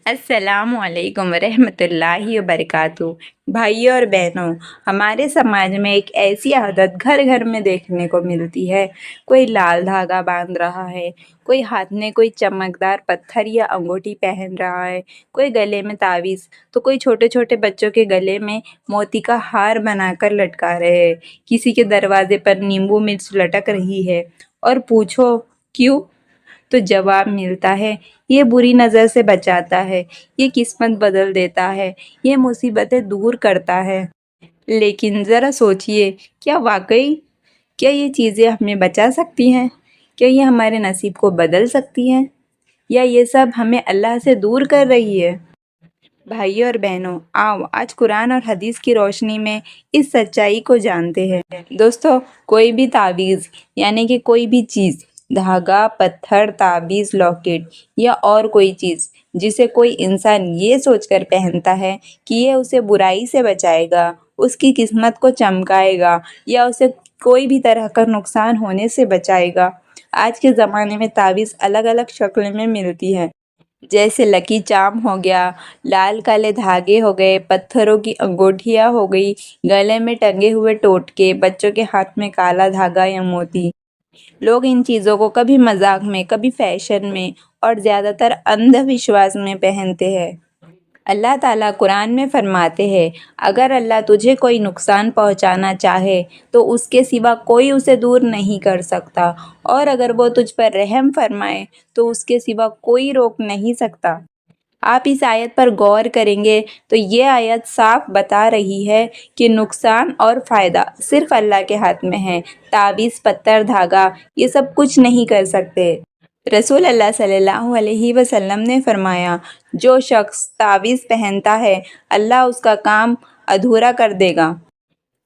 अस्सलाम वालेकुम रहमतुल्लाहि वबरकातुहू। भाइयों और बहनों, हमारे समाज में एक ऐसी आदत घर घर में देखने को मिलती है। कोई लाल धागा बांध रहा है, कोई हाथ में कोई चमकदार पत्थर या अंगूठी पहन रहा है, कोई गले में तावीज़, तो कोई छोटे छोटे बच्चों के गले में मोती का हार बनाकर लटका रहे हैं। किसी के दरवाजे पर नींबू मिर्च लटक रही है और पूछो क्यों, तो जवाब मिलता है ये बुरी नज़र से बचाता है, ये किस्मत बदल देता है, ये मुसीबतें दूर करता है। लेकिन ज़रा सोचिए, क्या ये चीज़ें हमें बचा सकती हैं? क्या ये हमारे नसीब को बदल सकती हैं? या ये सब हमें अल्लाह से दूर कर रही है? भाइयों और बहनों, आओ आज कुरान और हदीस की रोशनी में इस सच्चाई को जानते हैं। दोस्तों, कोई भी तावीज़ यानी कि कोई भी चीज़, धागा, पत्थर, ताबीज़, लॉकेट या और कोई चीज़ जिसे कोई इंसान ये सोचकर पहनता है कि ये उसे बुराई से बचाएगा, उसकी किस्मत को चमकाएगा या उसे कोई भी तरह का नुकसान होने से बचाएगा। आज के ज़माने में तावीज़ अलग अलग शक्ल में मिलती है, जैसे लकी चार्म हो गया, लाल काले धागे हो गए, पत्थरों की अंगूठियाँ हो गई, गले में टंगे हुए टोटके, बच्चों के हाथ में काला धागा या मोती। लोग इन चीज़ों को कभी मजाक में, कभी फैशन में और ज़्यादातर अंधविश्वास में पहनते हैं। अल्लाह ताला कुरान में फरमाते हैं, अगर अल्लाह तुझे कोई नुकसान पहुंचाना चाहे तो उसके सिवा कोई उसे दूर नहीं कर सकता, और अगर वो तुझ पर रहम फरमाए तो उसके सिवा कोई रोक नहीं सकता। आप इस आयत पर गौर करेंगे तो ये आयत साफ बता रही है कि नुकसान और फ़ायदा सिर्फ अल्लाह के हाथ में है। ताबीज़, पत्थर, धागा ये सब कुछ नहीं कर सकते। रसूल अल्लाह सल्लल्लाहु अलैहि वसल्लम ने फरमाया, जो शख्स ताबीज़ पहनता है अल्लाह उसका काम अधूरा कर देगा।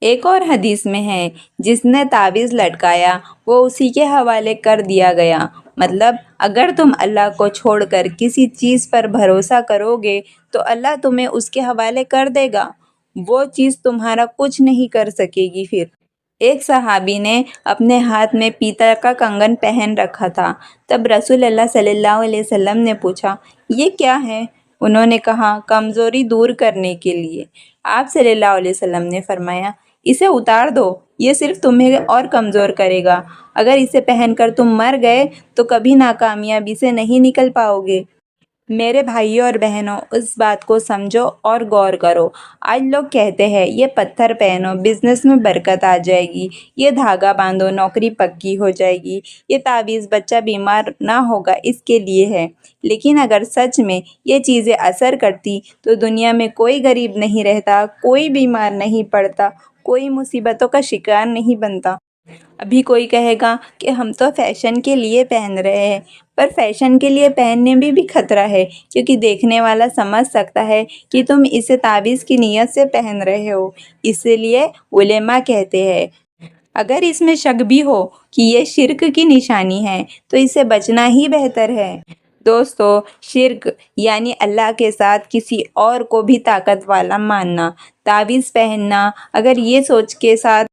एक और हदीस में है, जिसने ताबीज़ लटकाया वो उसी के हवाले कर दिया गया। मतलब अगर तुम अल्लाह को छोड़कर किसी चीज़ पर भरोसा करोगे तो अल्लाह तुम्हें उसके हवाले कर देगा, वो चीज़ तुम्हारा कुछ नहीं कर सकेगी। फिर एक सहाबी ने अपने हाथ में पीतल का कंगन पहन रखा था। तब रसूल अल्लाह सल्लल्लाहु अलैहि वसल्लम ने पूछा, ये क्या है? उन्होंने कहा, कमज़ोरी दूर करने के लिए। आप सल्लल्लाहु अलैहि वसल्लम ने फरमाया, इसे उतार दो, ये सिर्फ तुम्हें और कमज़ोर करेगा। अगर इसे पहनकर तुम मर गए तो कभी नाकामयाबी से नहीं निकल पाओगे। मेरे भाइयों और बहनों, इस बात को समझो और गौर करो। आज लोग कहते हैं ये पत्थर पहनो, बिजनेस में बरकत आ जाएगी, ये धागा बांधो, नौकरी पक्की हो जाएगी, ये ताबीज़ बच्चा बीमार ना होगा इसके लिए है। लेकिन अगर सच में ये चीज़ें असर करती तो दुनिया में कोई गरीब नहीं रहता, कोई बीमार नहीं पड़ता, कोई मुसीबतों का शिकार नहीं बनता। अभी कोई कहेगा कि हम तो फैशन के लिए पहन रहे हैं, पर फैशन के लिए पहनने में भी खतरा है, क्योंकि देखने वाला समझ सकता है कि तुम इसे ताबीज़ की नीयत से पहन रहे हो। इसलिए उलेमा कहते हैं, अगर इसमें शक भी हो कि ये शिर्क की निशानी है तो इसे बचना ही बेहतर है। दोस्तों, शिर्क यानी अल्लाह के साथ किसी और को भी ताकत वाला मानना। ताबीज़ पहनना अगर ये सोच के साथ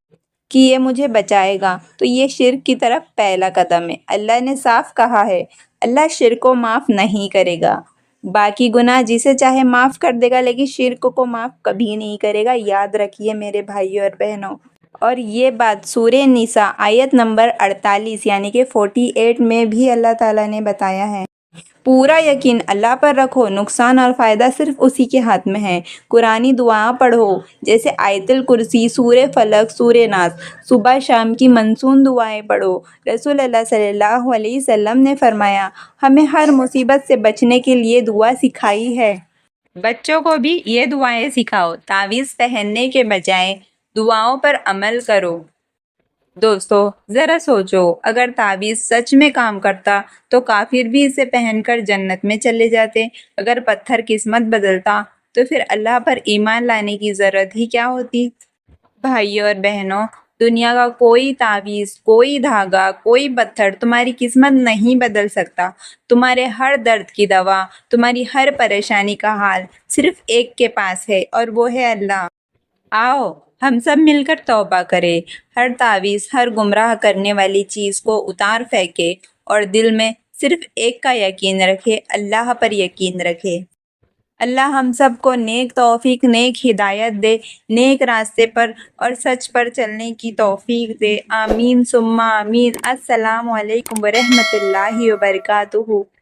कि ये मुझे बचाएगा तो ये शिर्क की तरफ पहला कदम है। अल्लाह ने साफ कहा है, अल्लाह शिर्क को माफ़ नहीं करेगा। बाकी गुनाह जिसे चाहे माफ़ कर देगा, लेकिन शिर्क को माफ़ कभी नहीं करेगा। याद रखिए मेरे भाइयों और बहनों। और ये बात सूरे निसा आयत नंबर 48 यानी कि 48 में भी अल्लाह ताला ने बताया है। पूरा यकीन अल्लाह पर रखो, नुकसान और फ़ायदा सिर्फ उसी के हाथ में है। कुरानी दुआ पढ़ो, जैसे आयतुल कुर्सी, सूरे फलक, सूरे नास। सुबह शाम की मनसून दुआएं पढ़ो। रसूल अल्लाह सल्लल्लाहु अलैहि वसल्लम ने फरमाया, हमें हर मुसीबत से बचने के लिए दुआ सिखाई है। बच्चों को भी ये दुआएं सिखाओ। तावीज़ पहनने के बजाय दुआओं पर अमल करो। दोस्तों, ज़रा सोचो, अगर ताबीज़ सच में काम करता तो काफिर भी इसे पहनकर जन्नत में चले जाते। अगर पत्थर किस्मत बदलता तो फिर अल्लाह पर ईमान लाने की ज़रूरत ही क्या होती। भाइयों और बहनों, दुनिया का कोई ताबीज़, कोई धागा, कोई पत्थर तुम्हारी किस्मत नहीं बदल सकता। तुम्हारे हर दर्द की दवा, तुम्हारी हर परेशानी का हाल सिर्फ एक के पास है, और वो है अल्लाह। आओ हम सब मिलकर तौबा करें, हर तावीज़, हर गुमराह करने वाली चीज़ को उतार फेंके और दिल में सिर्फ एक का यकीन रखे, अल्लाह पर यकीन रखे। اللہ ہم سب کو نیک توفیق، نیک ہدایت دے، نیک راستے پر اور سچ پر چلنے کی توفیق دے، آمین ثم آمین۔ السلام علیکم ورحمۃ اللہ وبرکاتہ۔